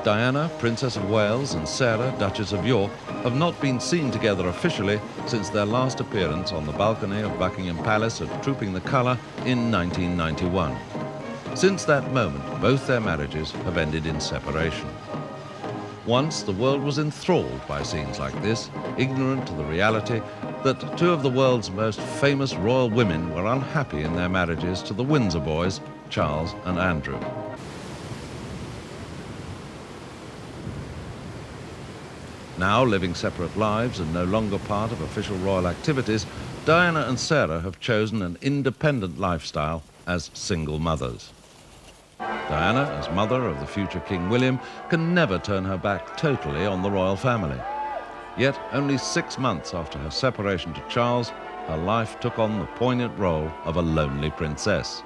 Diana, Princess of Wales, and Sarah, Duchess of York, have not been seen together officially since their last appearance on the balcony of Buckingham Palace at Trooping the Colour in 1991. Since that moment, both their marriages have ended in separation. Once, the world was enthralled by scenes like this, ignorant to the reality that two of the world's most famous royal women were unhappy in their marriages to the Windsor boys, Charles and Andrew. Now, living separate lives and no longer part of official royal activities, Diana and Sarah have chosen an independent lifestyle as single mothers. Diana, as mother of the future King William, can never turn her back totally on the royal family. Yet, only 6 months after her separation to Charles, her life took on the poignant role of a lonely princess.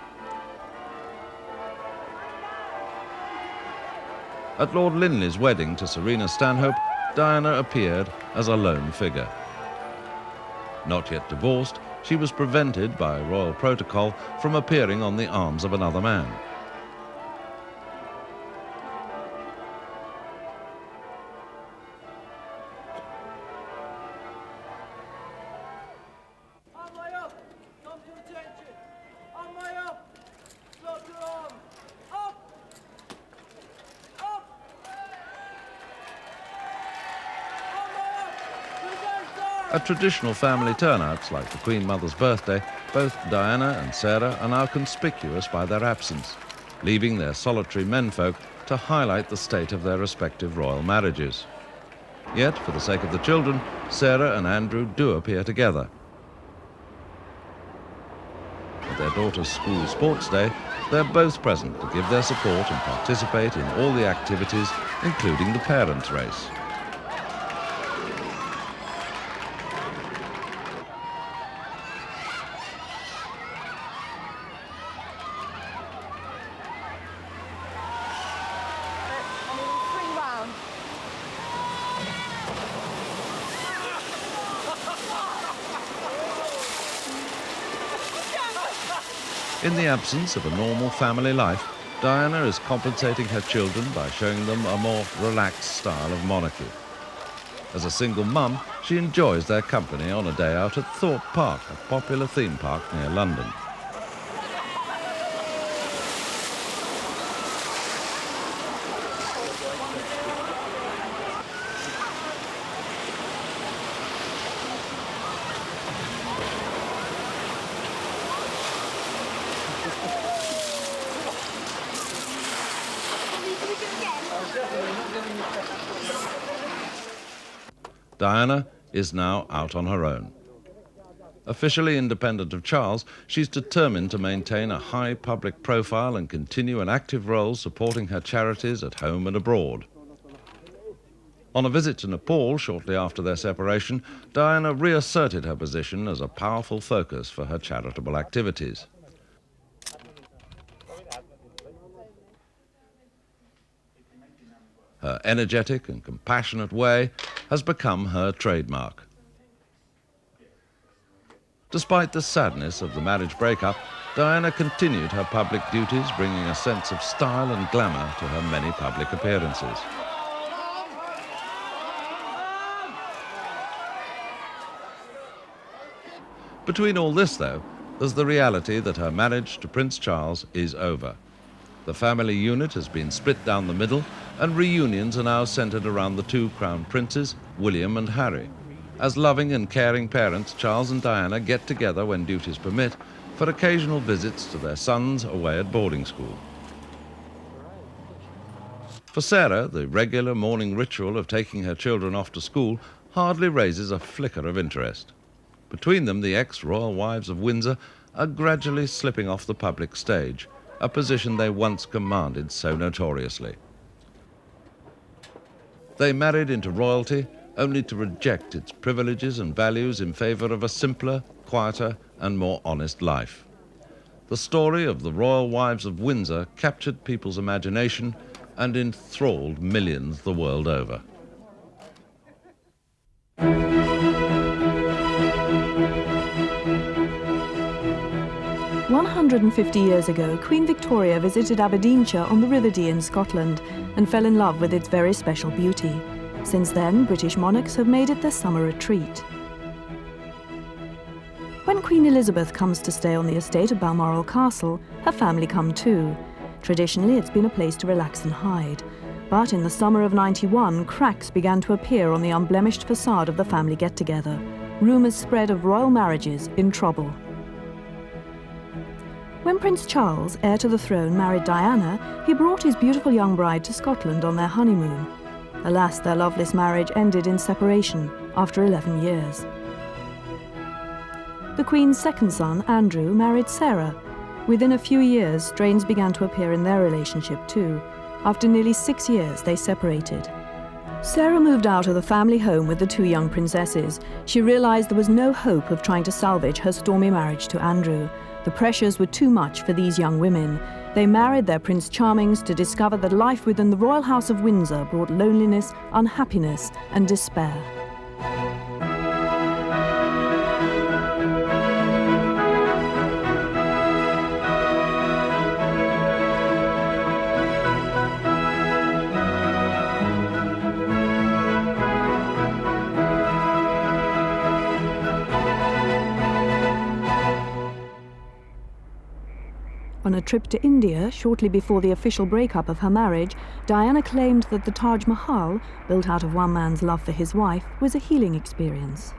At Lord Linley's wedding to Serena Stanhope, Diana appeared as a lone figure. Not yet divorced, she was prevented by royal protocol from appearing on the arms of another man. At traditional family turnouts, like the Queen Mother's birthday, both Diana and Sarah are now conspicuous by their absence, leaving their solitary menfolk to highlight the state of their respective royal marriages. Yet, for the sake of the children, Sarah and Andrew do appear together. At their daughter's school sports day, they're both present to give their support and participate in all the activities, including the parents' race. In the absence of a normal family life, Diana is compensating her children by showing them a more relaxed style of monarchy. As a single mum, she enjoys their company on a day out at Thorpe Park, a popular theme park near London. Diana is now out on her own. Officially independent of Charles, she's determined to maintain a high public profile and continue an active role supporting her charities at home and abroad. On a visit to Nepal shortly after their separation, Diana reasserted her position as a powerful focus for her charitable activities. Her energetic and compassionate way has become her trademark. Despite the sadness of the marriage breakup, Diana continued her public duties, bringing a sense of style and glamour to her many public appearances. Between all this, though, there's the reality that her marriage to Prince Charles is over. The family unit has been split down the middle, and reunions are now centred around the two crown princes, William and Harry. As loving and caring parents, Charles and Diana get together when duties permit for occasional visits to their sons away at boarding school. For Sarah, the regular morning ritual of taking her children off to school hardly raises a flicker of interest. Between them, the ex-royal wives of Windsor are gradually slipping off the public stage, a position they once commanded so notoriously. They married into royalty only to reject its privileges and values in favour of a simpler, quieter and more honest life. The story of the royal wives of Windsor captured people's imagination and enthralled millions the world over. 100 150 years ago, Queen Victoria visited Aberdeenshire on the River Dee in Scotland and fell in love with its very special beauty. Since then, British monarchs have made it their summer retreat. When Queen Elizabeth comes to stay on the estate of Balmoral Castle, her family come too. Traditionally, it's been a place to relax and hide. But in the summer of '91, cracks began to appear on the unblemished facade of the family get-together. Rumours spread of royal marriages in trouble. When Prince Charles, heir to the throne, married Diana, he brought his beautiful young bride to Scotland on their honeymoon. Alas, their loveless marriage ended in separation after 11 years. The Queen's second son, Andrew, married Sarah. Within a few years, strains began to appear in their relationship too. After nearly 6 years, they separated. Sarah moved out of the family home with the two young princesses. She realized there was no hope of trying to salvage her stormy marriage to Andrew. The pressures were too much for these young women. They married their Prince Charmings to discover that life within the Royal House of Windsor brought loneliness, unhappiness, and despair. On a trip to India, shortly before the official breakup of her marriage, Diana claimed that the Taj Mahal, built out of one man's love for his wife, was a healing experience.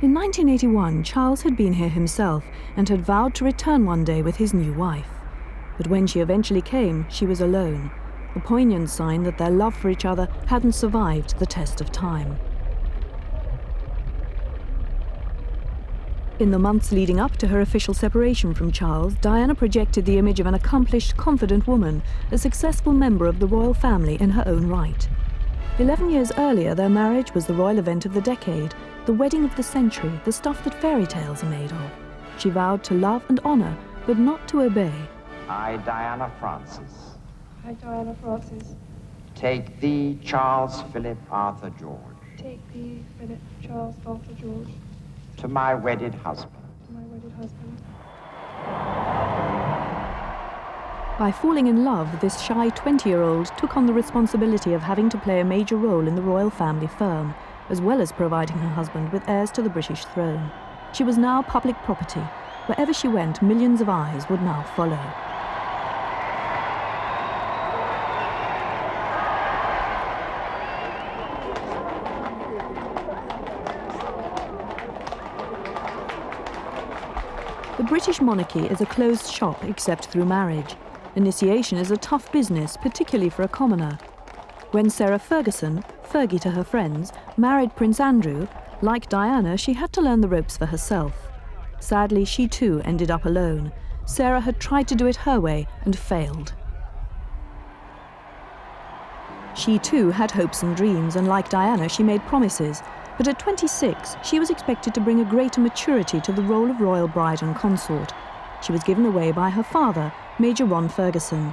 In 1981, Charles had been here himself and had vowed to return one day with his new wife. But when she eventually came, she was alone, a poignant sign that their love for each other hadn't survived the test of time. In the months leading up to her official separation from Charles, Diana projected the image of an accomplished, confident woman, a successful member of the royal family in her own right. 11 years earlier, their marriage was the royal event of the decade, the wedding of the century, the stuff that fairy tales are made of. She vowed to love and honor, but not to obey. I, Diana Francis. I, Diana Francis. Take thee, Charles Philip Arthur George. Take thee, Philip Charles Arthur George. To my wedded husband. To my wedded husband. By falling in love, this shy 20-year-old took on the responsibility of having to play a major role in the royal family firm, as well as providing her husband with heirs to the British throne. She was now public property. Wherever she went, millions of eyes would now follow. The British monarchy is a closed shop except through marriage. Initiation is a tough business, particularly for a commoner. When Sarah Ferguson, Fergie to her friends, married Prince Andrew, like Diana, she had to learn the ropes for herself. Sadly, she too ended up alone. Sarah had tried to do it her way and failed. She too had hopes and dreams, and like Diana, she made promises. But at 26, she was expected to bring a greater maturity to the role of royal bride and consort. She was given away by her father, Major Ron Ferguson.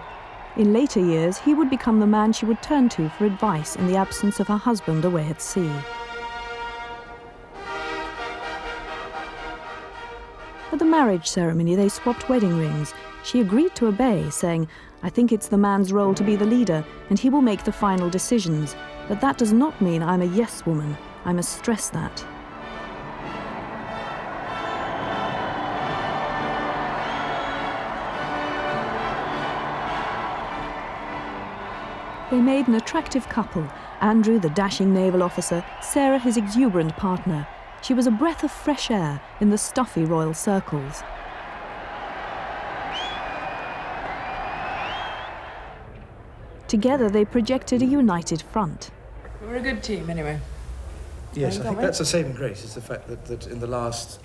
In later years, he would become the man she would turn to for advice in the absence of her husband away at sea. At the marriage ceremony, they swapped wedding rings. She agreed to obey, saying, "I think it's the man's role to be the leader, and he will make the final decisions. But that does not mean I'm a yes woman. I must stress that." They made an attractive couple, Andrew the dashing naval officer, Sarah his exuberant partner. She was a breath of fresh air in the stuffy royal circles. Together they projected a united front. We're a good team anyway. Yes, I think that's a saving grace, is the fact that in the last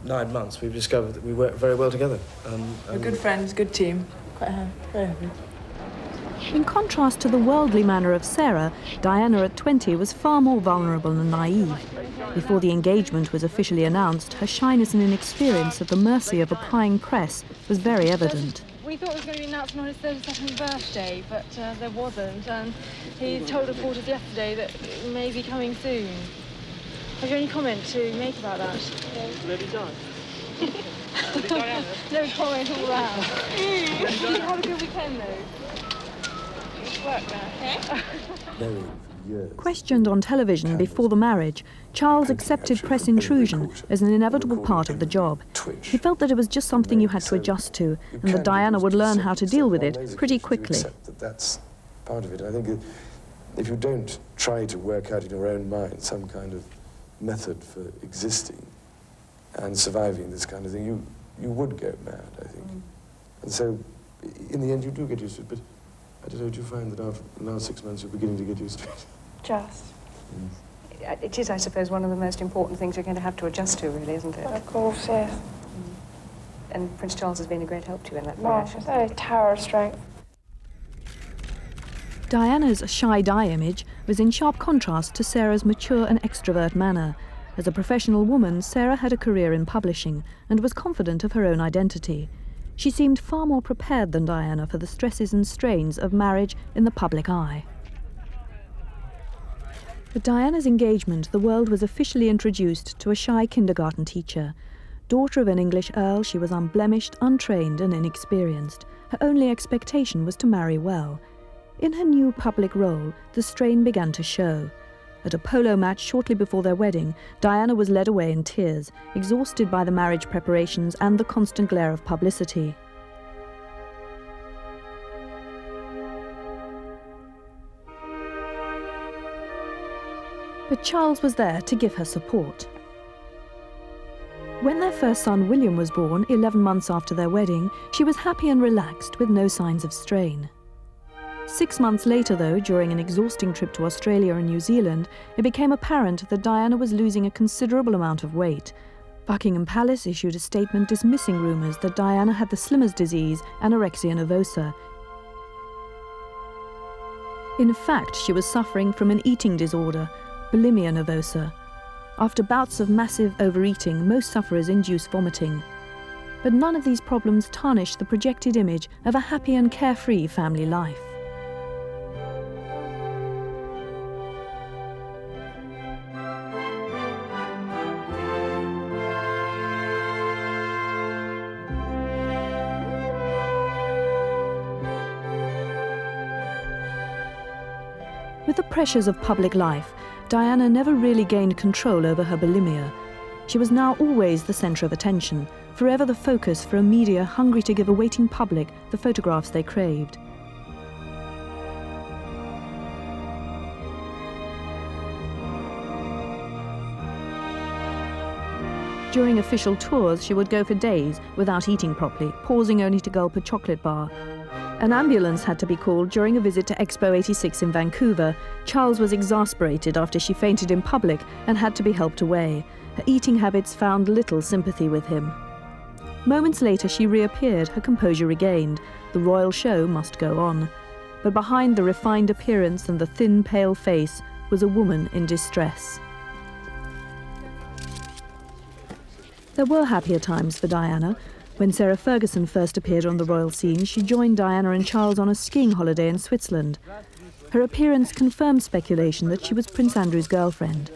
9 months we've discovered that we work very well together. We're good friends, good team. Quite very happy. In contrast to the worldly manner of Sarah, Diana at 20 was far more vulnerable and naive. Before the engagement was officially announced, her shyness and inexperience at the mercy of a prying press was very evident. We thought it was going to be announced on his 32nd birthday, but there wasn't, and he told reporters yesterday that it may be coming soon. Have you any comment to make about that? Lady Di. No comment all round. Did you have a good weekend, though? It's work now, okay? Questioned on television before the marriage, Charles accepted press intrusion as an inevitable part of the job. He felt that it was just something you had to adjust to, and that Diana would learn how to deal with it pretty quickly. That's part of it. I think if you don't try to work out in your own mind some kind of method for existing and surviving this kind of thing, you would go mad, I think. And so, in the end, you do get used to it, but I don't know, do you find that after the last 6 months you're beginning to get used to it? Just. It is, I suppose, one of the most important things you're going to have to adjust to, really, isn't it? Of course, yes. And Prince Charles has been a great help to you in that Mark, progression. it's a tower of strength. Diana's shy Di image was in sharp contrast to Sarah's mature and extrovert manner. As a professional woman, Sarah had a career in publishing and was confident of her own identity. She seemed far more prepared than Diana for the stresses and strains of marriage in the public eye. At Diana's engagement, the world was officially introduced to a shy kindergarten teacher. Daughter of an English earl, she was unblemished, untrained and inexperienced. Her only expectation was to marry well. In her new public role, the strain began to show. At a polo match shortly before their wedding, Diana was led away in tears, exhausted by the marriage preparations and the constant glare of publicity. But Charles was there to give her support. When their first son William was born, 11 months after their wedding, she was happy and relaxed with no signs of strain. 6 months later, though, during an exhausting trip to Australia and New Zealand, it became apparent that Diana was losing a considerable amount of weight. Buckingham Palace issued a statement dismissing rumours that Diana had the Slimmer's disease, anorexia nervosa. In fact, she was suffering from an eating disorder, bulimia nervosa. After bouts of massive overeating, most sufferers induce vomiting. But none of these problems tarnished the projected image of a happy and carefree family life. With the pressures of public life, Diana never really gained control over her bulimia. She was now always the centre of attention, forever the focus for a media hungry to give a waiting public the photographs they craved. During official tours, she would go for days without eating properly, pausing only to gulp a chocolate bar. An ambulance had to be called during a visit to Expo 86 in Vancouver. Charles was exasperated after she fainted in public and had to be helped away. Her eating habits found little sympathy with him. Moments later, she reappeared, her composure regained. The royal show must go on. But behind the refined appearance and the thin, pale face was a woman in distress. There were happier times for Diana. When Sarah Ferguson first appeared on the royal scene, she joined Diana and Charles on a skiing holiday in Switzerland. Her appearance confirmed speculation that she was Prince Andrew's girlfriend.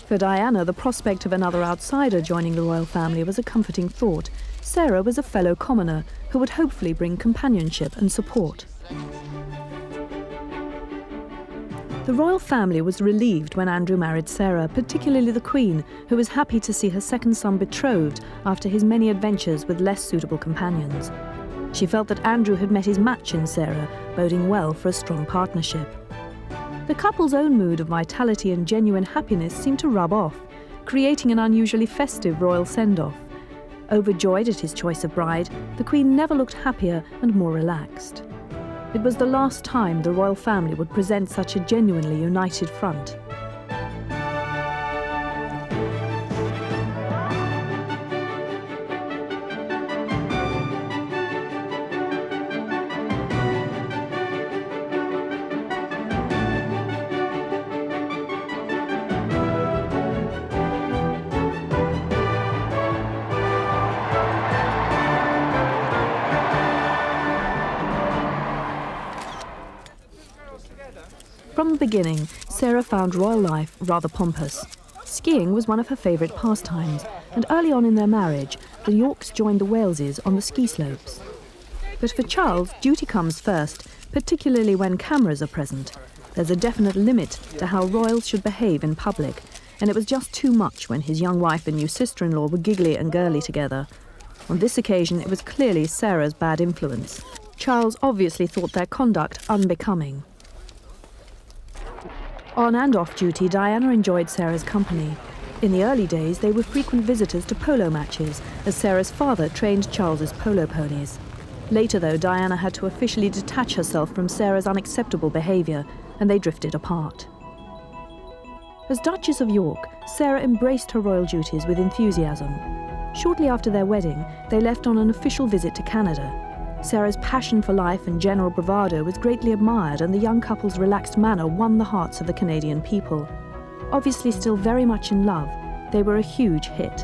For Diana, the prospect of another outsider joining the royal family was a comforting thought. Sarah was a fellow commoner who would hopefully bring companionship and support. The royal family was relieved when Andrew married Sarah, particularly the Queen, who was happy to see her second son betrothed after his many adventures with less suitable companions. She felt that Andrew had met his match in Sarah, boding well for a strong partnership. The couple's own mood of vitality and genuine happiness seemed to rub off, creating an unusually festive royal send-off. Overjoyed at his choice of bride, the Queen never looked happier and more relaxed. It was the last time the royal family would present such a genuinely united front. From the beginning, Sarah found royal life rather pompous. Skiing was one of her favourite pastimes, and early on in their marriage, the Yorks joined the Waleses on the ski slopes. But for Charles, duty comes first, particularly when cameras are present. There's a definite limit to how royals should behave in public, and it was just too much when his young wife and new sister-in-law were giggly and girly together. On this occasion, it was clearly Sarah's bad influence. Charles obviously thought their conduct unbecoming. On and off duty, Diana enjoyed Sarah's company. In the early days, they were frequent visitors to polo matches, as Sarah's father trained Charles's polo ponies. Later, though, Diana had to officially detach herself from Sarah's unacceptable behaviour, and they drifted apart. As Duchess of York, Sarah embraced her royal duties with enthusiasm. Shortly after their wedding, they left on an official visit to Canada. Sarah's passion for life and general bravado was greatly admired, and the young couple's relaxed manner won the hearts of the Canadian people. Obviously still very much in love, they were a huge hit.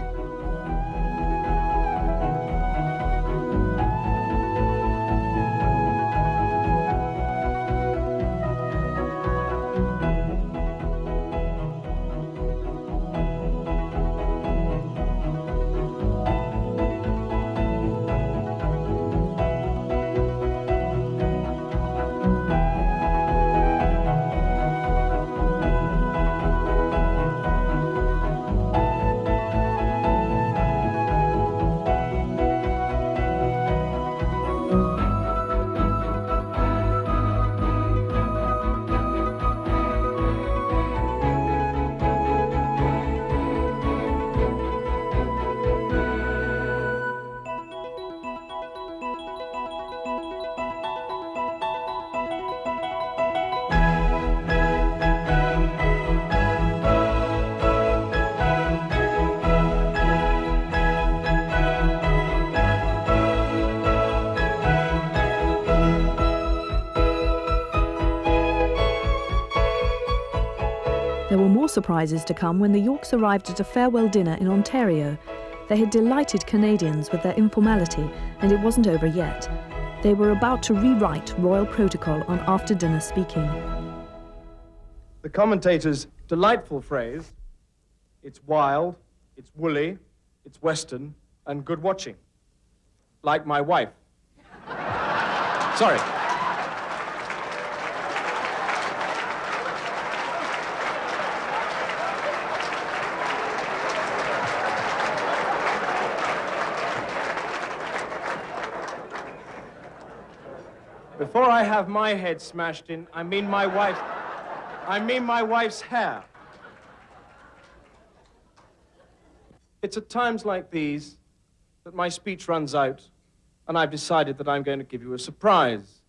There were more surprises to come when the Yorks arrived at a farewell dinner in Ontario. They had delighted Canadians with their informality, and it wasn't over yet. They were about to rewrite royal protocol on after-dinner speaking. The commentator's delightful phrase, it's wild, it's woolly, it's western, and good watching. Like my wife. Sorry. Before I have my head smashed in, I mean my wife's hair. It's at times like these that my speech runs out, and I've decided that I'm going to give you a surprise.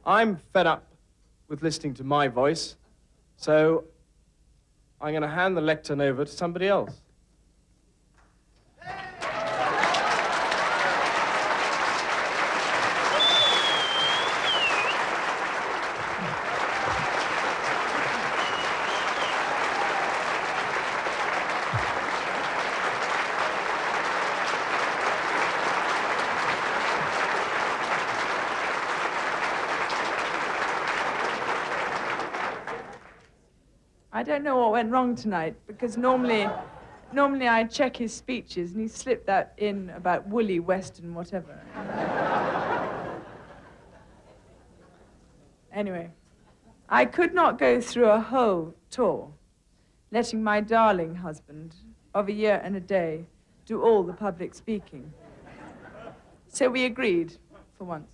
I'm fed up with listening to my voice, so I'm going to hand the lectern over to somebody else. I don't know what went wrong tonight, because normally I check his speeches and he slipped that in about woolly, western, whatever. Anyway, I could not go through a whole tour letting my darling husband of a year and a day do all the public speaking. So we agreed, for once,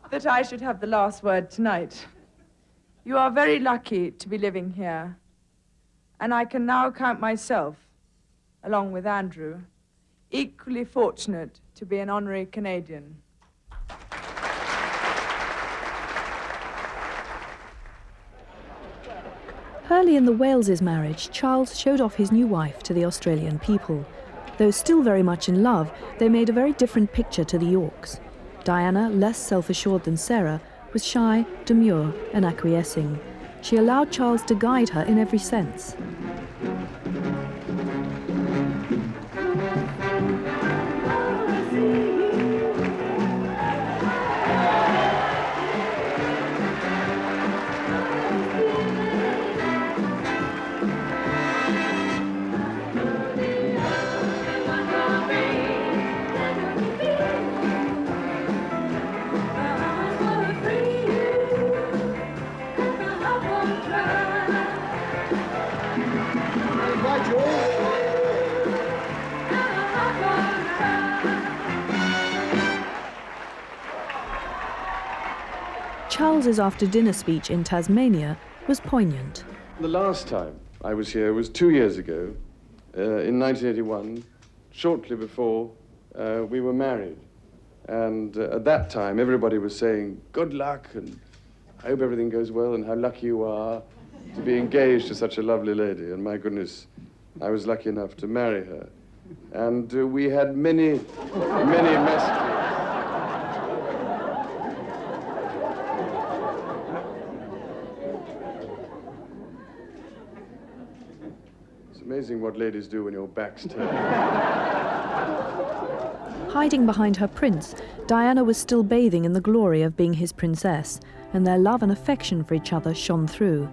that I should have the last word tonight. You are very lucky to be living here, and I can now count myself, along with Andrew, equally fortunate to be an honorary Canadian. Early in the Wales' marriage, Charles showed off his new wife to the Australian people. Though still very much in love, they made a very different picture to the Yorks. Diana, less self-assured than Sarah, was shy, demure, and acquiescing. She allowed Charles to guide her in every sense. Charles's after-dinner speech in Tasmania was poignant. The last time I was here was 2 years ago, in 1981, shortly before we were married. And at that time, everybody was saying, good luck, and I hope everything goes well, and how lucky you are to be engaged to such a lovely lady. And my goodness, I was lucky enough to marry her. And we had many, many messages. It's amazing what ladies do when your back's turned. Hiding behind her prince, Diana was still bathing in the glory of being his princess, and their love and affection for each other shone through.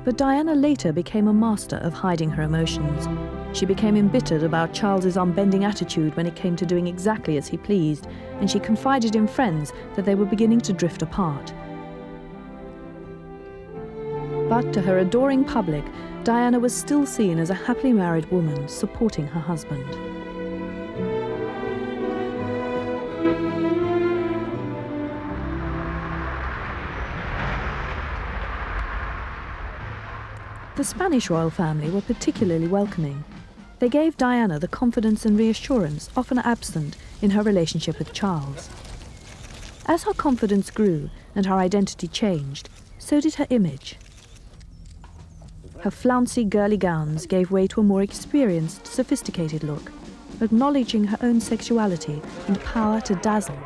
But Diana later became a master of hiding her emotions. She became embittered about Charles's unbending attitude when it came to doing exactly as he pleased, and she confided in friends that they were beginning to drift apart. But to her adoring public, Diana was still seen as a happily married woman supporting her husband. The Spanish royal family were particularly welcoming. They gave Diana the confidence and reassurance often absent in her relationship with Charles. As her confidence grew and her identity changed, so did her image. Her flouncy, girly gowns gave way to a more experienced, sophisticated look, acknowledging her own sexuality and power to dazzle.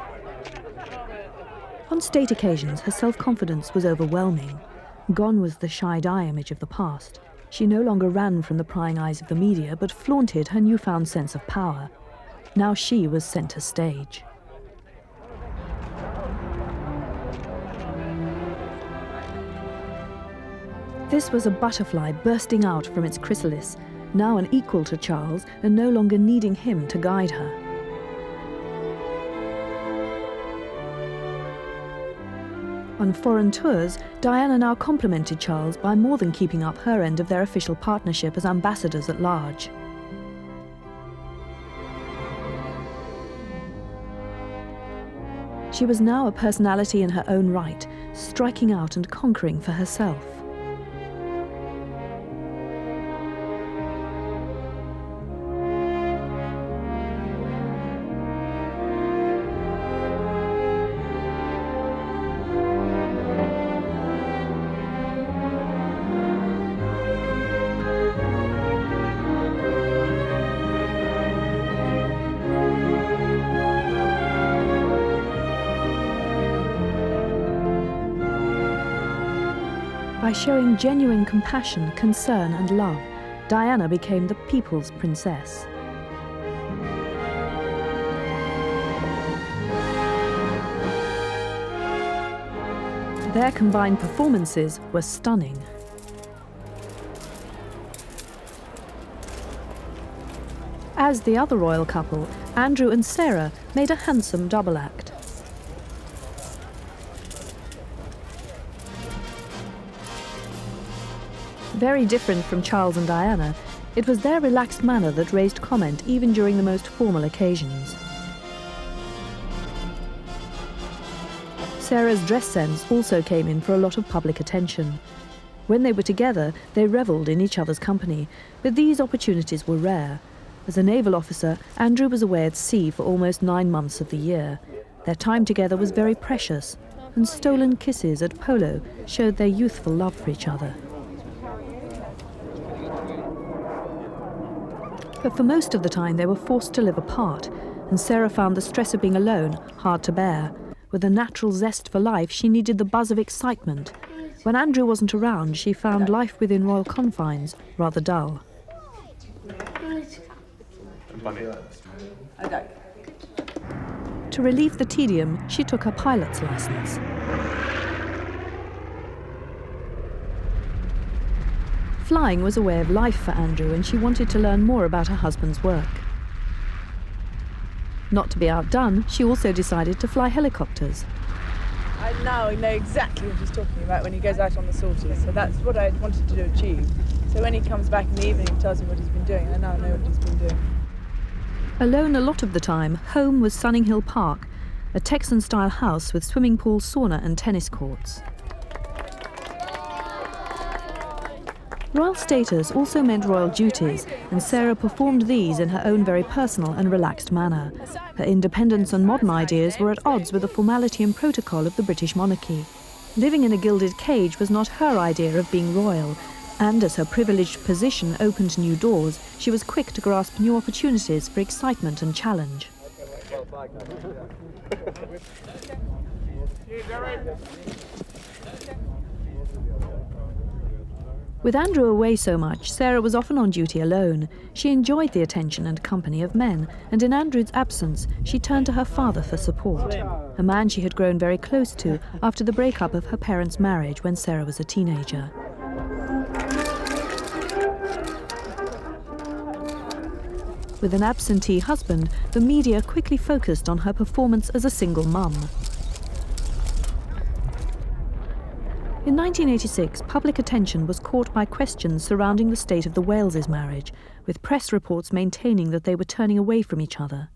On state occasions, her self-confidence was overwhelming. Gone was the shy-die image of the past. She no longer ran from the prying eyes of the media, but flaunted her newfound sense of power. Now she was centre stage. This was a butterfly bursting out from its chrysalis, now an equal to Charles and no longer needing him to guide her. On foreign tours, Diana now complimented Charles by more than keeping up her end of their official partnership as ambassadors at large. She was now a personality in her own right, striking out and conquering for herself. By showing genuine compassion, concern and love, Diana became the people's princess. Their combined performances were stunning. As the other royal couple, Andrew and Sarah made a handsome double act. Very different from Charles and Diana, it was their relaxed manner that raised comment even during the most formal occasions. Sarah's dress sense also came in for a lot of public attention. When they were together, they revelled in each other's company, but these opportunities were rare. As a naval officer, Andrew was away at sea for almost 9 months of the year. Their time together was very precious, and stolen kisses at polo showed their youthful love for each other. But for most of the time they were forced to live apart, and Sarah found the stress of being alone hard to bear. With a natural zest for life, she needed the buzz of excitement. When Andrew wasn't around, she found life within royal confines rather dull. To relieve the tedium, she took her pilot's license. Flying was a way of life for Andrew, and she wanted to learn more about her husband's work. Not to be outdone, she also decided to fly helicopters. I now know exactly what he's talking about when he goes out on the sorties, so that's what I wanted to achieve. So when he comes back in the evening and tells me what he's been doing, I now know what he's been doing. Alone a lot of the time, home was Sunning Hill Park, a Texan-style house with swimming pool, sauna and tennis courts. Royal status also meant royal duties, and Sarah performed these in her own very personal and relaxed manner. Her independence and modern ideas were at odds with the formality and protocol of the British monarchy. Living in a gilded cage was not her idea of being royal, and as her privileged position opened new doors, she was quick to grasp new opportunities for excitement and challenge. With Andrew away so much, Sarah was often on duty alone. She enjoyed the attention and company of men, and in Andrew's absence, she turned to her father for support, a man she had grown very close to after the breakup of her parents' marriage when Sarah was a teenager. With an absentee husband, the media quickly focused on her performance as a single mum. In 1986, public attention was caught by questions surrounding the state of the Waleses' marriage, with press reports maintaining that they were turning away from each other.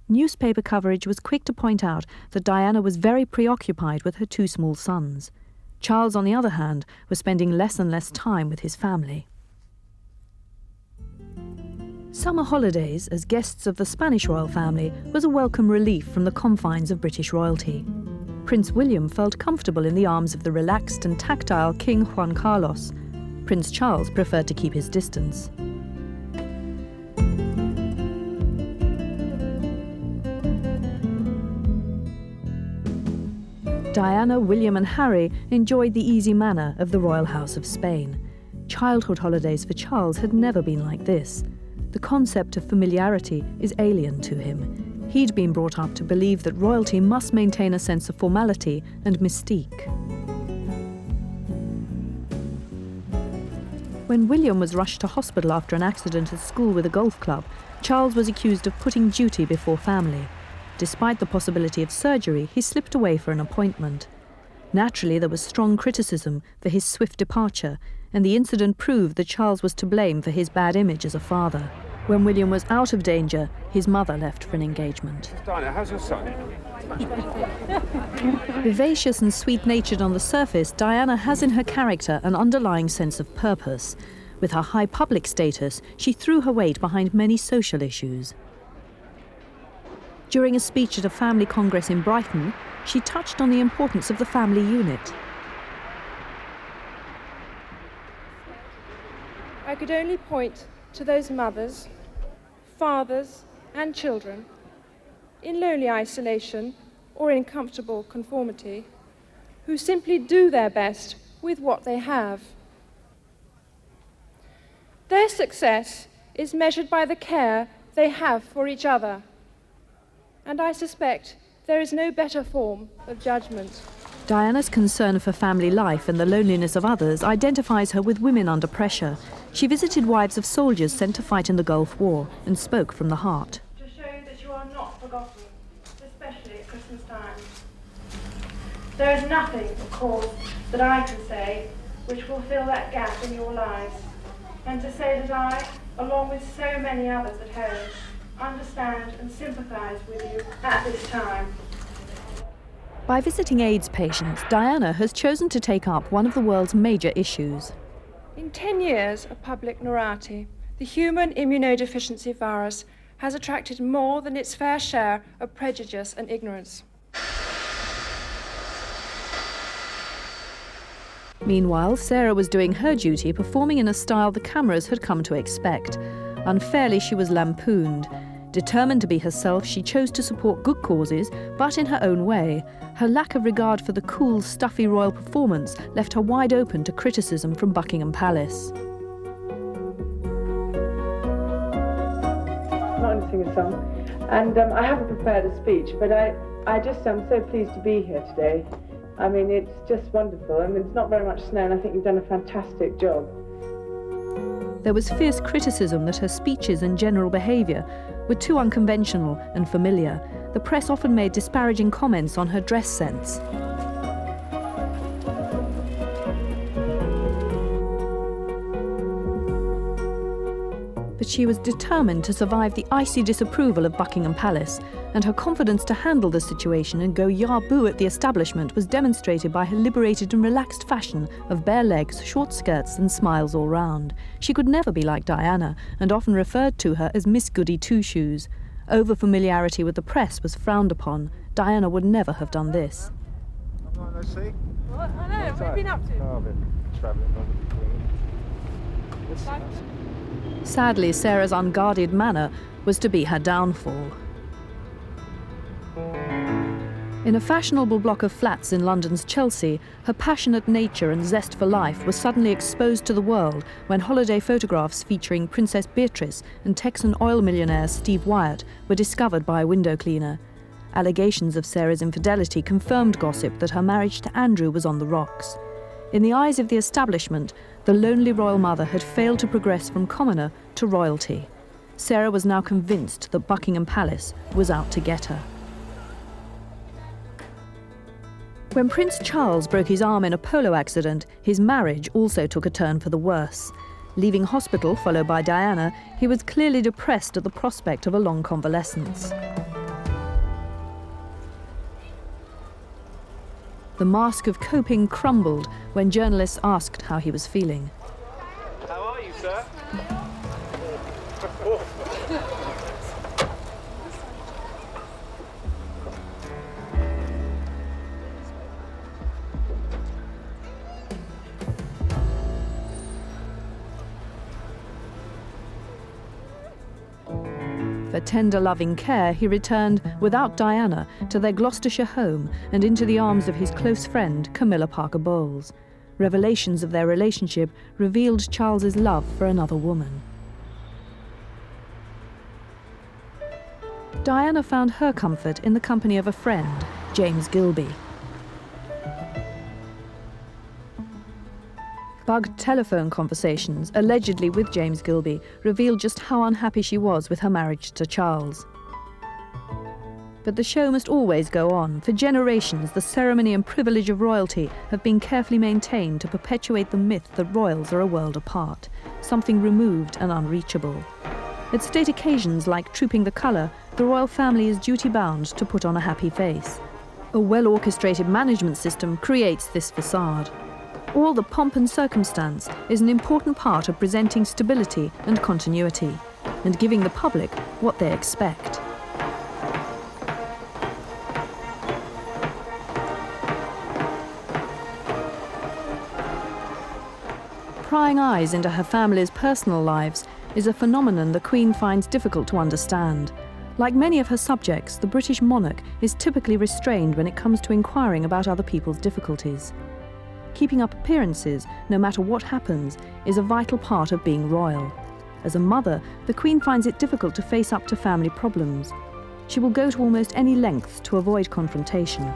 Newspaper coverage was quick to point out that Diana was very preoccupied with her two small sons. Charles, on the other hand, was spending less and less time with his family. Summer holidays, as guests of the Spanish royal family, was a welcome relief from the confines of British royalty. Prince William felt comfortable in the arms of the relaxed and tactile King Juan Carlos. Prince Charles preferred to keep his distance. Diana, William and Harry enjoyed the easy manner of the royal house of Spain. Childhood holidays for Charles had never been like this. The concept of familiarity is alien to him. He'd been brought up to believe that royalty must maintain a sense of formality and mystique. When William was rushed to hospital after an accident at school with a golf club, Charles was accused of putting duty before family. Despite the possibility of surgery, he slipped away for an appointment. Naturally, there was strong criticism for his swift departure, and the incident proved that Charles was to blame for his bad image as a father. When William was out of danger, his mother left for an engagement. Diana, how's your son? Vivacious and sweet-natured on the surface, Diana has in her character an underlying sense of purpose. With her high public status, she threw her weight behind many social issues. During a speech at a family congress in Brighton, she touched on the importance of the family unit. I could only point to those mothers, fathers and children in lonely isolation or in comfortable conformity who simply do their best with what they have. Their success is measured by the care they have for each other, and I suspect there is no better form of judgment. Diana's concern for family life and the loneliness of others identifies her with women under pressure. She visited wives of soldiers sent to fight in the Gulf War and spoke from the heart. To show that you are not forgotten, especially at Christmas time. There is nothing, of course, that I can say which will fill that gap in your lives, and to say that I, along with so many others at home, understand and sympathise with you at this time. By visiting AIDS patients, Diana has chosen to take up one of the world's major issues. In 10 years of public narrati, the human immunodeficiency virus has attracted more than its fair share of prejudice and ignorance. Meanwhile, Sarah was doing her duty, performing in a style the cameras had come to expect. Unfairly, she was lampooned. Determined to be herself, she chose to support good causes, but in her own way. Her lack of regard for the cool, stuffy royal performance left her wide open to criticism from Buckingham Palace. I'm not going to sing a song, and I haven't prepared a speech, but I just am so pleased to be here today. I mean, it's just wonderful. I mean, it's not very much snow, and I think you've done a fantastic job. There was fierce criticism that her speeches and general behaviour were too unconventional and familiar. The press often made disparaging comments on her dress sense. But she was determined to survive the icy disapproval of Buckingham Palace, and her confidence to handle the situation and go yah-boo at the establishment was demonstrated by her liberated and relaxed fashion of bare legs, short skirts and smiles all round. She could never be like Diana, and often referred to her as Miss Goody Two-Shoes. Over-familiarity with the press was frowned upon. Diana would never have done this. What? I know, what have you been up to? Oh, I've been travelling on the Queen. Sadly, Sarah's unguarded manner was to be her downfall. In a fashionable block of flats in London's Chelsea, her passionate nature and zest for life were suddenly exposed to the world when holiday photographs featuring Princess Beatrice and Texan oil millionaire Steve Wyatt were discovered by a window cleaner. Allegations of Sarah's infidelity confirmed gossip that her marriage to Andrew was on the rocks. In the eyes of the establishment, the lonely royal mother had failed to progress from commoner to royalty. Sarah was now convinced that Buckingham Palace was out to get her. When Prince Charles broke his arm in a polo accident, his marriage also took a turn for the worse. Leaving hospital, followed by Diana, he was clearly depressed at the prospect of a long convalescence. The mask of coping crumbled when journalists asked how he was feeling. How are you, sir? For tender, loving care, he returned, without Diana, to their Gloucestershire home and into the arms of his close friend, Camilla Parker Bowles. Revelations of their relationship revealed Charles's love for another woman. Diana found her comfort in the company of a friend, James Gilby. Bugged telephone conversations, allegedly with James Gilby, revealed just how unhappy she was with her marriage to Charles. But the show must always go on. For generations, the ceremony and privilege of royalty have been carefully maintained to perpetuate the myth that royals are a world apart, something removed and unreachable. At state occasions like Trooping the Colour, the royal family is duty-bound to put on a happy face. A well-orchestrated management system creates this facade. All the pomp and circumstance is an important part of presenting stability and continuity, and giving the public what they expect. Prying eyes into her family's personal lives is a phenomenon the Queen finds difficult to understand. Like many of her subjects, the British monarch is typically restrained when it comes to inquiring about other people's difficulties. Keeping up appearances, no matter what happens, is a vital part of being royal. As a mother, the Queen finds it difficult to face up to family problems. She will go to almost any lengths to avoid confrontation.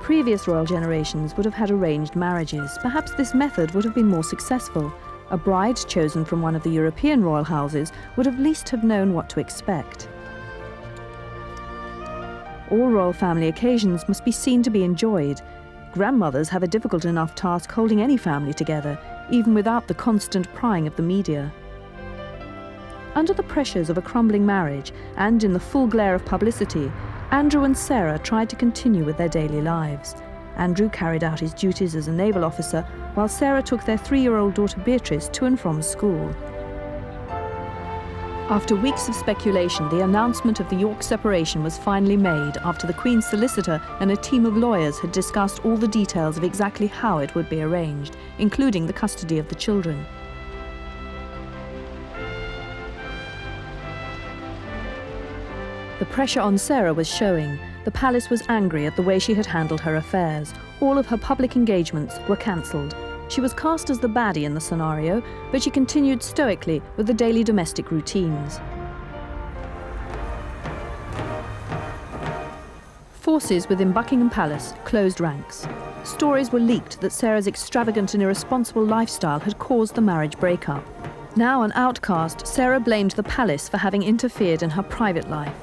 Previous royal generations would have had arranged marriages. Perhaps this method would have been more successful. A bride chosen from one of the European royal houses would at least have known what to expect. All royal family occasions must be seen to be enjoyed. Grandmothers have a difficult enough task holding any family together, even without the constant prying of the media. Under the pressures of a crumbling marriage, and in the full glare of publicity, Andrew and Sarah tried to continue with their daily lives. Andrew carried out his duties as a naval officer, while Sarah took their 3-year-old daughter Beatrice to and from school. After weeks of speculation, the announcement of the York separation was finally made after the Queen's solicitor and a team of lawyers had discussed all the details of exactly how it would be arranged, including the custody of the children. The pressure on Sarah was showing. The palace was angry at the way she had handled her affairs. All of her public engagements were cancelled. She was cast as the baddie in the scenario, but she continued stoically with the daily domestic routines. Forces within Buckingham Palace closed ranks. Stories were leaked that Sarah's extravagant and irresponsible lifestyle had caused the marriage breakup. Now an outcast, Sarah blamed the palace for having interfered in her private life.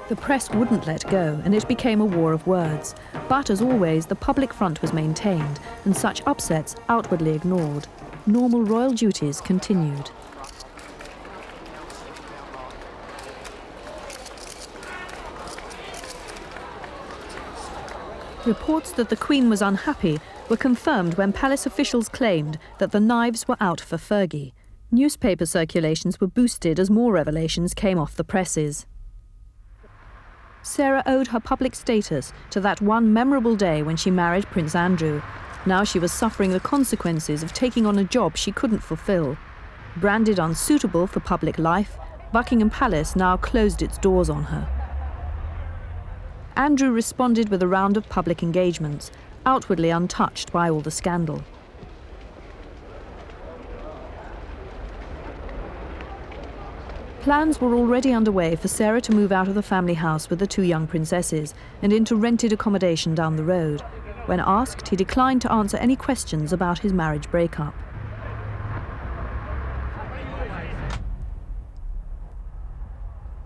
The press wouldn't let go, and it became a war of words. But as always, the public front was maintained, and such upsets outwardly ignored. Normal royal duties continued. Reports that the Queen was unhappy were confirmed when palace officials claimed that the knives were out for Fergie. Newspaper circulations were boosted as more revelations came off the presses. Sarah owed her public status to that one memorable day when she married Prince Andrew. Now she was suffering the consequences of taking on a job she couldn't fulfill. Branded unsuitable for public life, Buckingham Palace now closed its doors on her. Andrew responded with a round of public engagements, outwardly untouched by all the scandal. Plans were already underway for Sarah to move out of the family house with the two young princesses and into rented accommodation down the road. When asked, he declined to answer any questions about his marriage breakup.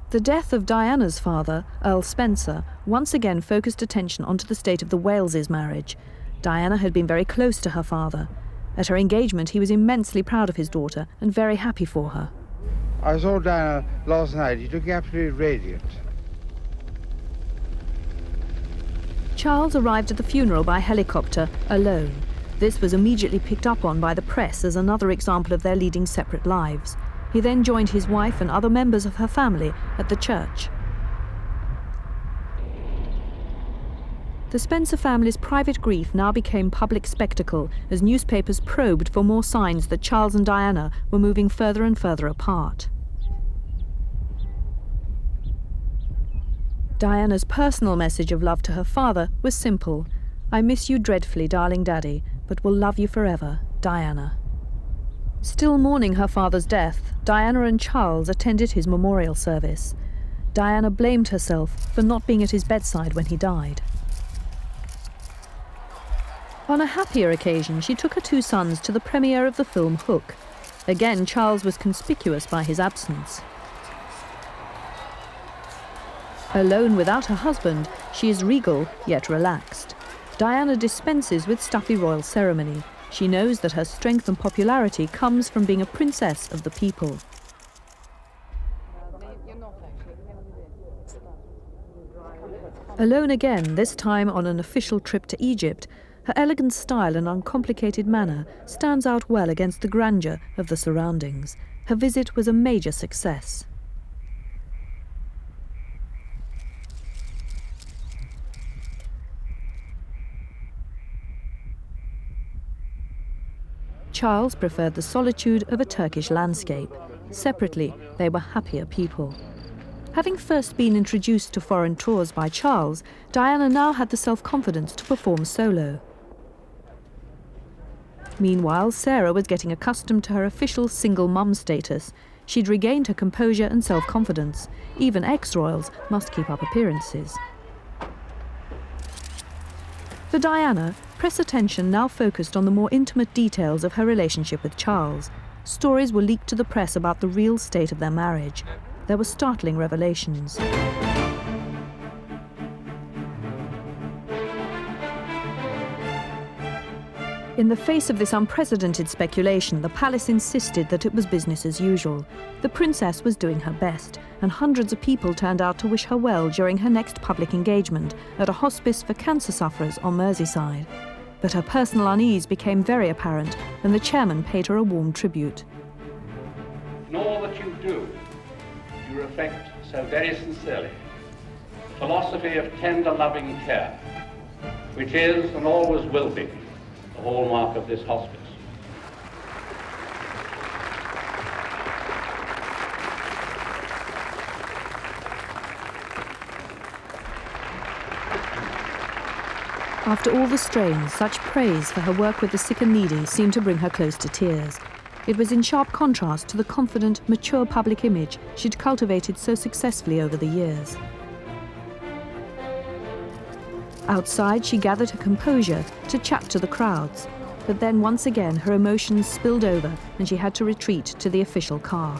The death of Diana's father, Earl Spencer, once again focused attention onto the state of the Waleses' marriage. Diana had been very close to her father. At her engagement, he was immensely proud of his daughter and very happy for her. I saw Diana last night. He looked absolutely radiant. Charles arrived at the funeral by helicopter, alone. This was immediately picked up on by the press as another example of their leading separate lives. He then joined his wife and other members of her family at the church. The Spencer family's private grief now became public spectacle as newspapers probed for more signs that Charles and Diana were moving further and further apart. Diana's personal message of love to her father was simple. "I miss you dreadfully, darling Daddy, but will love you forever, Diana." Still mourning her father's death, Diana and Charles attended his memorial service. Diana blamed herself for not being at his bedside when he died. On a happier occasion, she took her two sons to the premiere of the film Hook. Again, Charles was conspicuous by his absence. Alone without her husband, she is regal yet relaxed. Diana dispenses with stuffy royal ceremony. She knows that her strength and popularity comes from being a princess of the people. Alone again, this time on an official trip to Egypt, her elegant style and uncomplicated manner stands out well against the grandeur of the surroundings. Her visit was a major success. Charles preferred the solitude of a Turkish landscape. Separately, they were happier people. Having first been introduced to foreign tours by Charles, Diana now had the self-confidence to perform solo. Meanwhile, Sarah was getting accustomed to her official single mum status. She'd regained her composure and self-confidence. Even ex-royals must keep up appearances. For Diana, press attention now focused on the more intimate details of her relationship with Charles. Stories were leaked to the press about the real state of their marriage. There were startling revelations. In the face of this unprecedented speculation, the palace insisted that it was business as usual. The princess was doing her best, and hundreds of people turned out to wish her well during her next public engagement at a hospice for cancer sufferers on Merseyside. But her personal unease became very apparent, and the chairman paid her a warm tribute. In all that you do, you reflect so very sincerely the philosophy of tender, loving care, which is and always will be the hallmark of this hospice. After all the strain, such praise for her work with the sick and needy seemed to bring her close to tears. It was in sharp contrast to the confident, mature public image she'd cultivated so successfully over the years. Outside, she gathered her composure to chat to the crowds, but then once again her emotions spilled over and she had to retreat to the official car.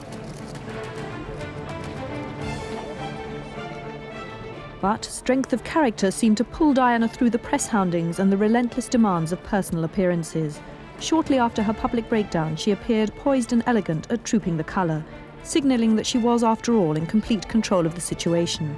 But strength of character seemed to pull Diana through the press houndings and the relentless demands of personal appearances. Shortly after her public breakdown, she appeared poised and elegant at Trooping the Colour, signalling that she was, after all, in complete control of the situation.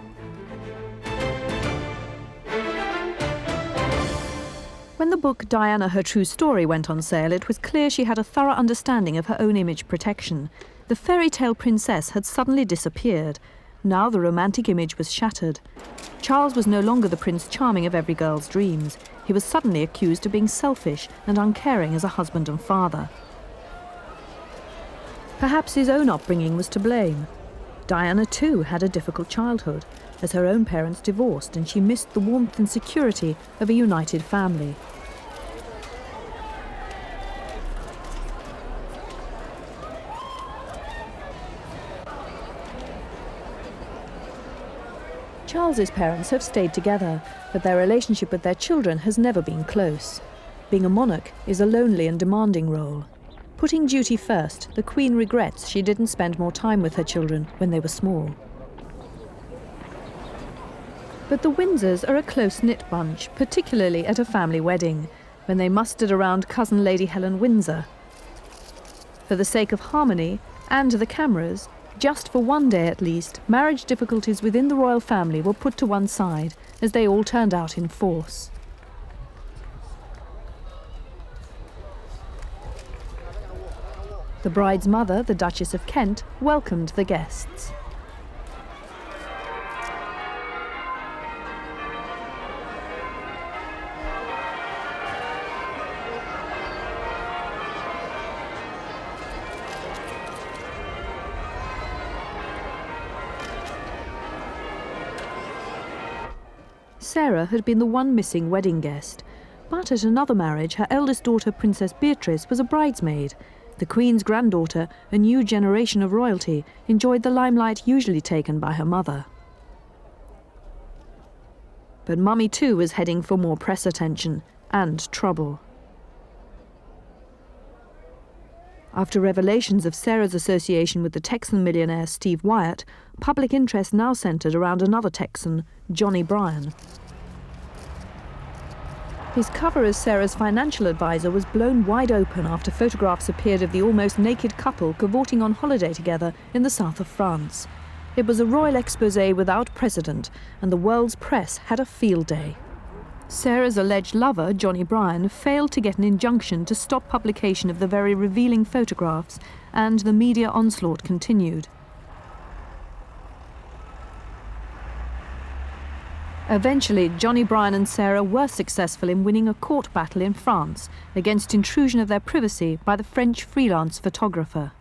When the book Diana, Her True Story went on sale, it was clear she had a thorough understanding of her own image protection. The fairy tale princess had suddenly disappeared. Now the romantic image was shattered. Charles was no longer the Prince Charming of every girl's dreams. He was suddenly accused of being selfish and uncaring as a husband and father. Perhaps his own upbringing was to blame. Diana, too, had a difficult childhood, as her own parents divorced and she missed the warmth and security of a united family. Charles's parents have stayed together, but their relationship with their children has never been close. Being a monarch is a lonely and demanding role. Putting duty first, the Queen regrets she didn't spend more time with her children when they were small. But the Windsors are a close-knit bunch, particularly at a family wedding, when they mustered around cousin Lady Helen Windsor. For the sake of harmony and the cameras, just for one day at least, marriage difficulties within the royal family were put to one side, as they all turned out in force. The bride's mother, the Duchess of Kent, welcomed the guests. Sarah had been the one missing wedding guest, but at another marriage, her eldest daughter, Princess Beatrice, was a bridesmaid. The Queen's granddaughter, a new generation of royalty, enjoyed the limelight usually taken by her mother. But Mummy too was heading for more press attention and trouble. After revelations of Sarah's association with the Texan millionaire Steve Wyatt, public interest now centred around another Texan, Johnny Bryan. His cover as Sarah's financial advisor was blown wide open after photographs appeared of the almost naked couple cavorting on holiday together in the south of France. It was a royal exposé without precedent, and the world's press had a field day. Sarah's alleged lover, Johnny Bryan, failed to get an injunction to stop publication of the very revealing photographs, and the media onslaught continued. Eventually, Johnny Bryan and Sarah were successful in winning a court battle in France against intrusion of their privacy by the French freelance photographer.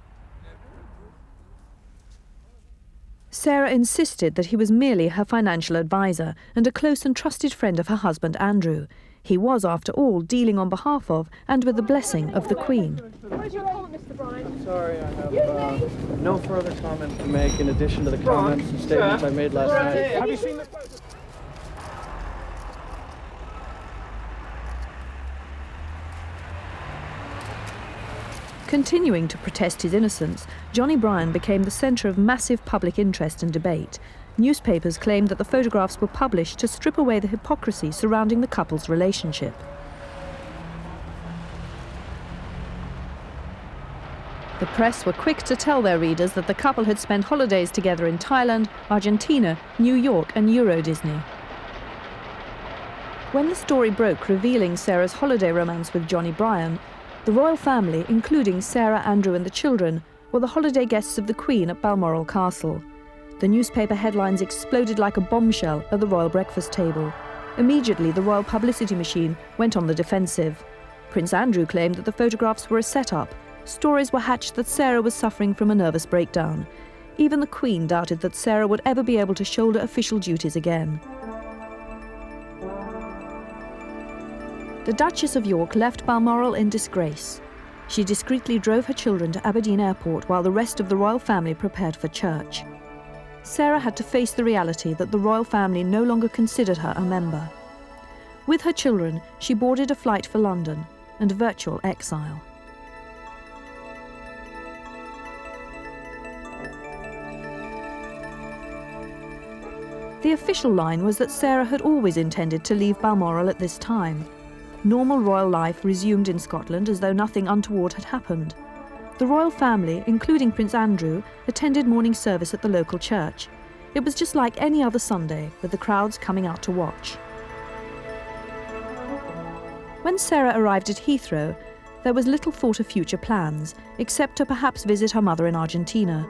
Sarah insisted that he was merely her financial advisor and a close and trusted friend of her husband Andrew. He was, after all, dealing on behalf of and with the blessing of the Queen. Where's your call, Mr. Bryan? Sorry, I have no further comment to make in addition to the comments and statements I made last night. Have you seen the... Continuing to protest his innocence, Johnny Bryan became the centre of massive public interest and debate. Newspapers claimed that the photographs were published to strip away the hypocrisy surrounding the couple's relationship. The press were quick to tell their readers that the couple had spent holidays together in Thailand, Argentina, New York and Euro Disney. When the story broke revealing Sarah's holiday romance with Johnny Bryan, the royal family, including Sarah, Andrew and the children, were the holiday guests of the Queen at Balmoral Castle. The newspaper headlines exploded like a bombshell at the royal breakfast table. Immediately, the royal publicity machine went on the defensive. Prince Andrew claimed that the photographs were a set-up. Stories were hatched that Sarah was suffering from a nervous breakdown. Even the Queen doubted that Sarah would ever be able to shoulder official duties again. The Duchess of York left Balmoral in disgrace. She discreetly drove her children to Aberdeen Airport while the rest of the royal family prepared for church. Sarah had to face the reality that the royal family no longer considered her a member. With her children, she boarded a flight for London and virtual exile. The official line was that Sarah had always intended to leave Balmoral at this time. Normal royal life resumed in Scotland as though nothing untoward had happened. The royal family, including Prince Andrew, attended morning service at the local church. It was just like any other Sunday, with the crowds coming out to watch. When Sarah arrived at Heathrow, there was little thought of future plans, except to perhaps visit her mother in Argentina.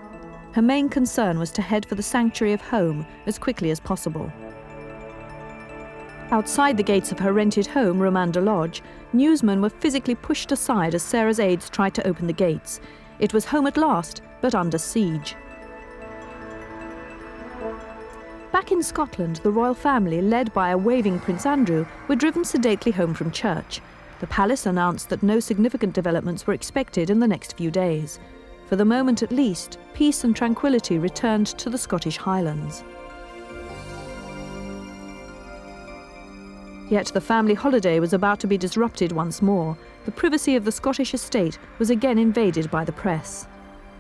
Her main concern was to head for the sanctuary of home as quickly as possible. Outside the gates of her rented home, Romanda Lodge, newsmen were physically pushed aside as Sarah's aides tried to open the gates. It was home at last, but under siege. Back in Scotland, the royal family, led by a waving Prince Andrew, were driven sedately home from church. The palace announced that no significant developments were expected in the next few days. For the moment at least, peace and tranquility returned to the Scottish Highlands. Yet the family holiday was about to be disrupted once more. The privacy of the Scottish estate was again invaded by the press.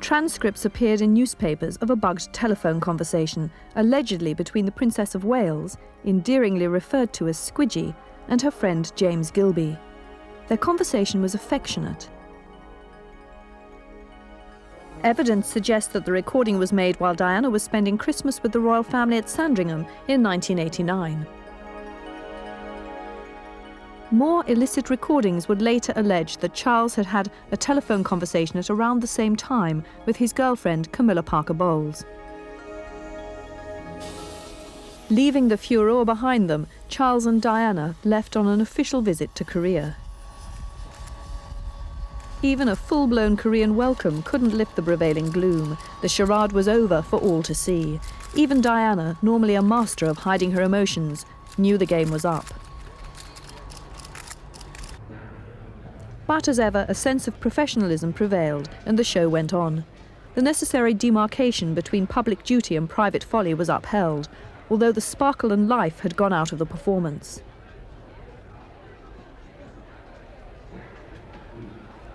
Transcripts appeared in newspapers of a bugged telephone conversation, allegedly between the Princess of Wales, endearingly referred to as Squidgy, and her friend James Gilby. Their conversation was affectionate. Evidence suggests that the recording was made while Diana was spending Christmas with the royal family at Sandringham in 1989. More illicit recordings would later allege that Charles had had a telephone conversation at around the same time with his girlfriend Camilla Parker Bowles. Leaving the furore behind them, Charles and Diana left on an official visit to Korea. Even a full-blown Korean welcome couldn't lift the prevailing gloom. The charade was over for all to see. Even Diana, normally a master of hiding her emotions, knew the game was up. But as ever, a sense of professionalism prevailed, and the show went on. The necessary demarcation between public duty and private folly was upheld, although the sparkle and life had gone out of the performance.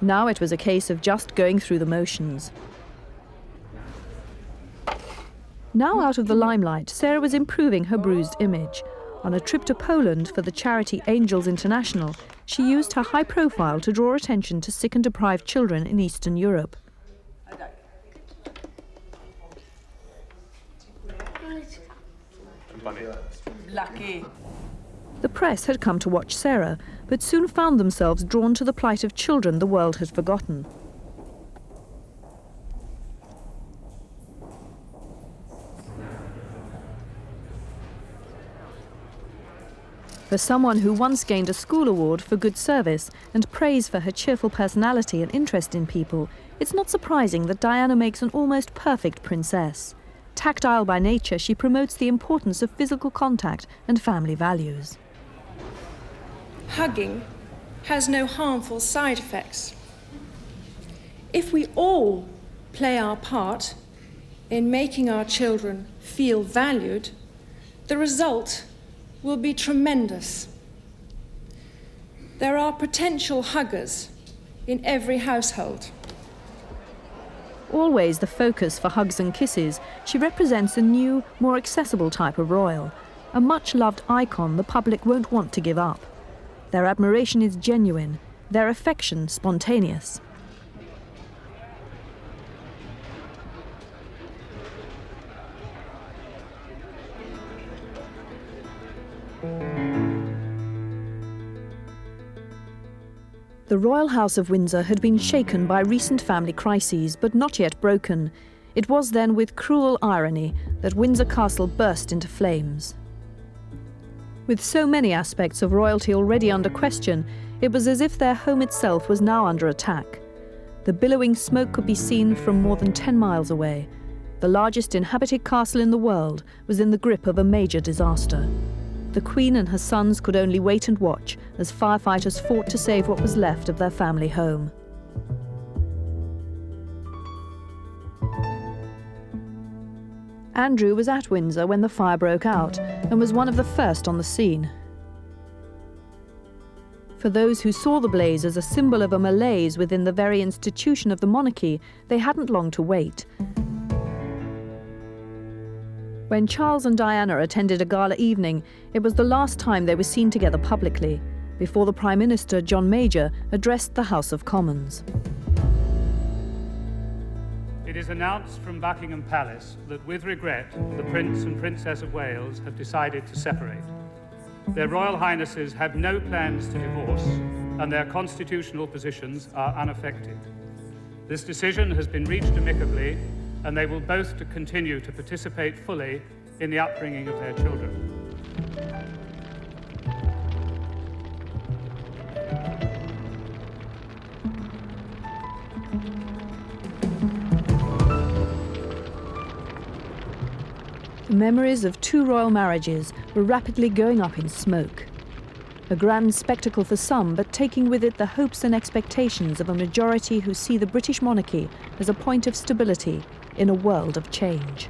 Now it was a case of just going through the motions. Now out of the limelight, Sarah was improving her bruised image. On a trip to Poland for the charity Angels International, she used her high profile to draw attention to sick and deprived children in Eastern Europe. Lucky. The press had come to watch Sarah, but soon found themselves drawn to the plight of children the world had forgotten. For someone who once gained a school award for good service and praise for her cheerful personality and interest in people, it's not surprising that Diana makes an almost perfect princess. Tactile by nature, she promotes the importance of physical contact and family values. Hugging has no harmful side effects. If we all play our part in making our children feel valued, the result will be tremendous. There are potential huggers in every household. Always the focus for hugs and kisses, she represents a new, more accessible type of royal, a much-loved icon the public won't want to give up. Their admiration is genuine, their affection spontaneous. The royal house of Windsor had been shaken by recent family crises, but not yet broken. It was then with cruel irony that Windsor Castle burst into flames. With so many aspects of royalty already under question, it was as if their home itself was now under attack. The billowing smoke could be seen from more than 10 miles away. The largest inhabited castle in the world was in the grip of a major disaster. The Queen and her sons could only wait and watch as firefighters fought to save what was left of their family home. Andrew was at Windsor when the fire broke out and was one of the first on the scene. For those who saw the blaze as a symbol of a malaise within the very institution of the monarchy, they hadn't long to wait. When Charles and Diana attended a gala evening, it was the last time they were seen together publicly, before the Prime Minister, John Major, addressed the House of Commons. It is announced from Buckingham Palace that, with regret, the Prince and Princess of Wales have decided to separate. Their Royal Highnesses have no plans to divorce, and their constitutional positions are unaffected. This decision has been reached amicably, and they will both continue to participate fully in the upbringing of their children. The memories of two royal marriages were rapidly going up in smoke. A grand spectacle for some, but taking with it the hopes and expectations of a majority who see the British monarchy as a point of stability in a world of change.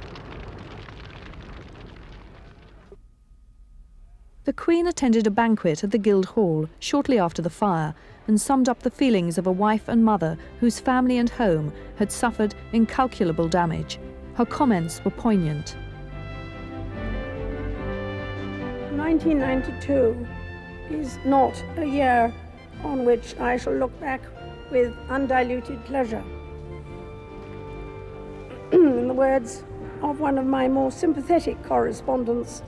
The Queen attended a banquet at the Guildhall shortly after the fire and summed up the feelings of a wife and mother whose family and home had suffered incalculable damage. Her comments were poignant. 1992 is not a year on which I shall look back with undiluted pleasure. In the words of one of my more sympathetic correspondents,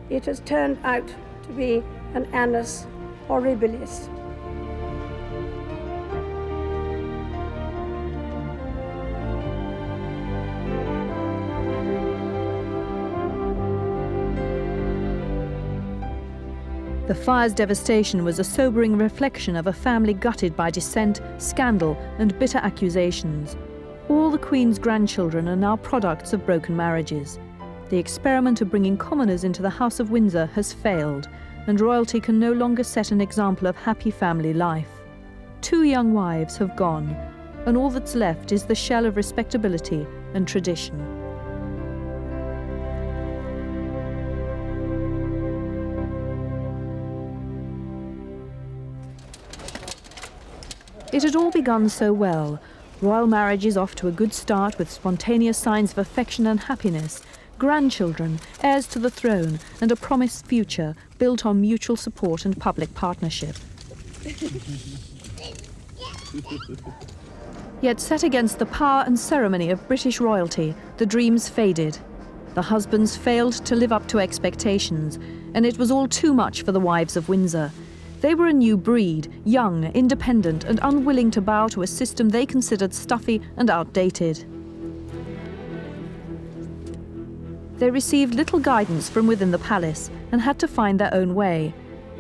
it has turned out to be an annus horribilis. The fire's devastation was a sobering reflection of a family gutted by dissent, scandal, and bitter accusations. All the Queen's grandchildren are now products of broken marriages. The experiment of bringing commoners into the House of Windsor has failed, and royalty can no longer set an example of happy family life. Two young wives have gone, and all that's left is the shell of respectability and tradition. It had all begun so well. Royal marriages off to a good start with spontaneous signs of affection and happiness, grandchildren, heirs to the throne, and a promised future built on mutual support and public partnership. Yet set against the power and ceremony of British royalty, the dreams faded. The husbands failed to live up to expectations, and it was all too much for the wives of Windsor. They were a new breed, young, independent, and unwilling to bow to a system they considered stuffy and outdated. They received little guidance from within the palace and had to find their own way.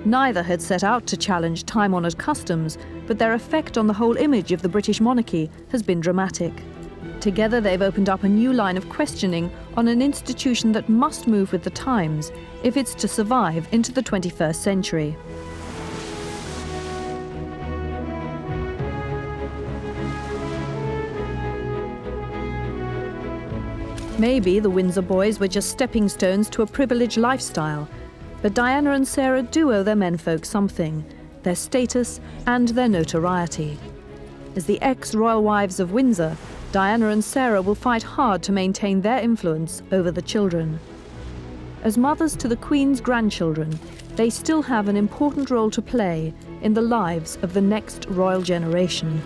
Neither had set out to challenge time-honoured customs, but their effect on the whole image of the British monarchy has been dramatic. Together they've opened up a new line of questioning on an institution that must move with the times if it's to survive into the 21st century. Maybe the Windsor boys were just stepping stones to a privileged lifestyle, but Diana and Sarah do owe their menfolk something, their status and their notoriety. As the ex-royal wives of Windsor, Diana and Sarah will fight hard to maintain their influence over the children. As mothers to the Queen's grandchildren, they still have an important role to play in the lives of the next royal generation.